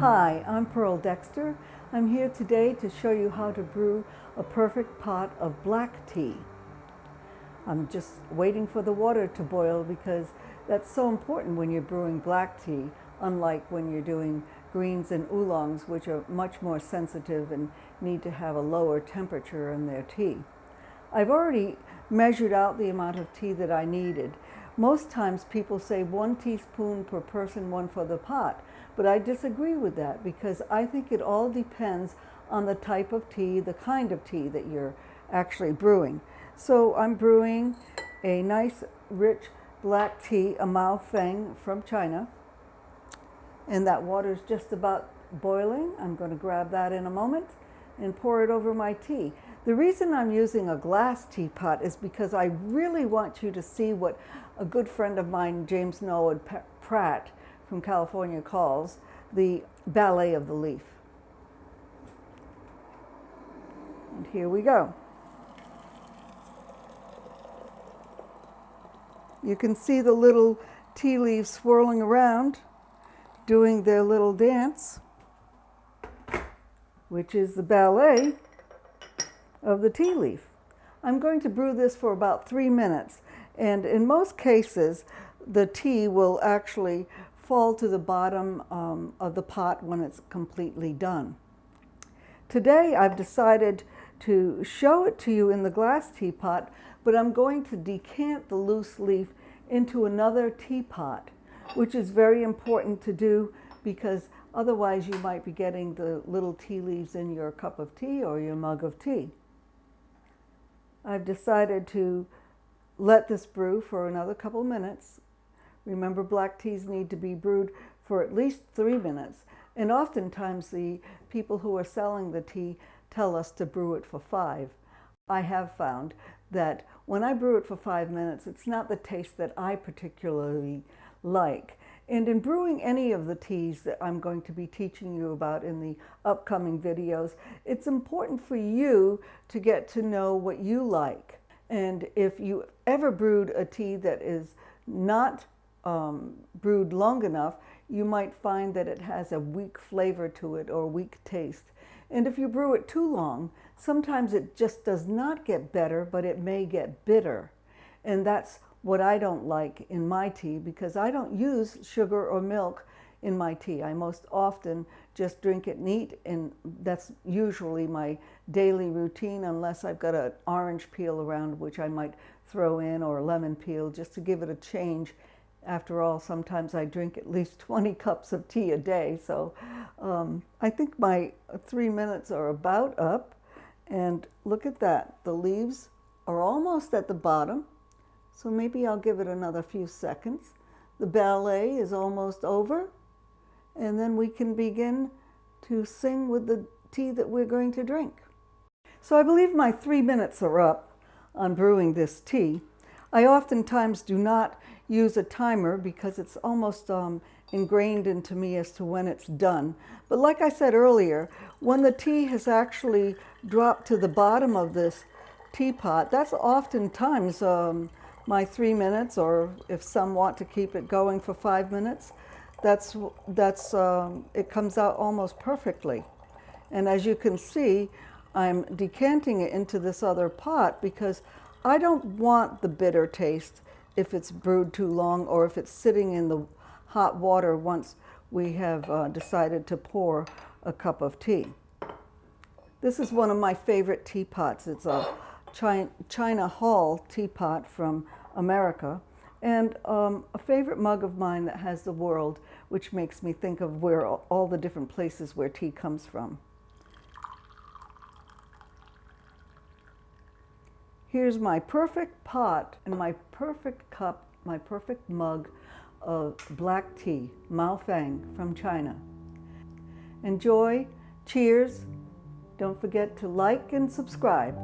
Hi, I'm Pearl Dexter. I'm here today to show you how to brew a perfect pot of black tea. I'm just waiting for the water to boil because that's so important when you're brewing black tea, unlike when you're doing greens and oolongs, which are much more sensitive and need to have a lower temperature in their tea. I've already measured out the amount of tea that I needed. Most times people say 1 teaspoon per person, 1 for the pot, but I disagree with that because I think it all depends on the type of tea, the kind of tea that you're actually brewing. So I'm brewing a nice rich black tea, a Mao Feng from China, and that water's just about boiling. I'm going to grab that in a moment and pour it over my tea. The reason I'm using a glass teapot is because I really want you to see what a good friend of mine, James Noah Pratt from California, calls the ballet of the leaf. And here we go. You can see the little tea leaves swirling around, doing their little dance, which is the ballet of the tea leaf. I'm going to brew this for about 3 minutes, and in most cases the tea will actually fall to the bottom of the pot when it's completely done. Today I've decided to show it to you in the glass teapot, but I'm going to decant the loose leaf into another teapot, which is very important to do because otherwise you might be getting the little tea leaves in your cup of tea or your mug of tea. I've decided to let this brew for another couple minutes. Remember, black teas need to be brewed for at least 3 minutes, and oftentimes the people who are selling the tea tell us to brew it for 5. I have found that when I brew it for 5 minutes, it's not the taste that I particularly like. And in brewing any of the teas that I'm going to be teaching you about in the upcoming videos, it's important for you to get to know what you like. And if you ever brewed a tea that is not brewed long enough, you might find that it has a weak flavor to it or weak taste. And if you brew it too long, sometimes it just does not get better, but it may get bitter. And that's what I don't like in my tea because I don't use sugar or milk in my tea. I most often just drink it neat, and that's usually my daily routine unless I've got an orange peel around which I might throw in, or a lemon peel, just to give it a change. After all, sometimes I drink at least 20 cups of tea a day, so I think my 3 minutes are about up. And look at that, the leaves are almost at the bottom, so maybe I'll give it another few seconds. The ballet is almost over, and then we can begin to sing with the tea that we're going to drink. So I believe my 3 minutes are up on brewing this tea. I oftentimes do not use a timer because it's almost ingrained into me as to when it's done. But like I said earlier, when the tea has actually dropped to the bottom of this teapot, that's oftentimes my 3 minutes, or if some want to keep it going for 5 minutes, it comes out almost perfectly. And as you can see, I'm decanting it into this other pot because I don't want the bitter taste if it's brewed too long or if it's sitting in the hot water once we have decided to pour a cup of tea. This is one of my favorite teapots. It's a China Hall teapot from America, and a favorite mug of mine that has the world, which makes me think of where all the different places where tea comes from. Here's my perfect pot and my perfect cup, my perfect mug of black tea, Mao Feng from China. Enjoy, cheers. Don't forget to like and subscribe.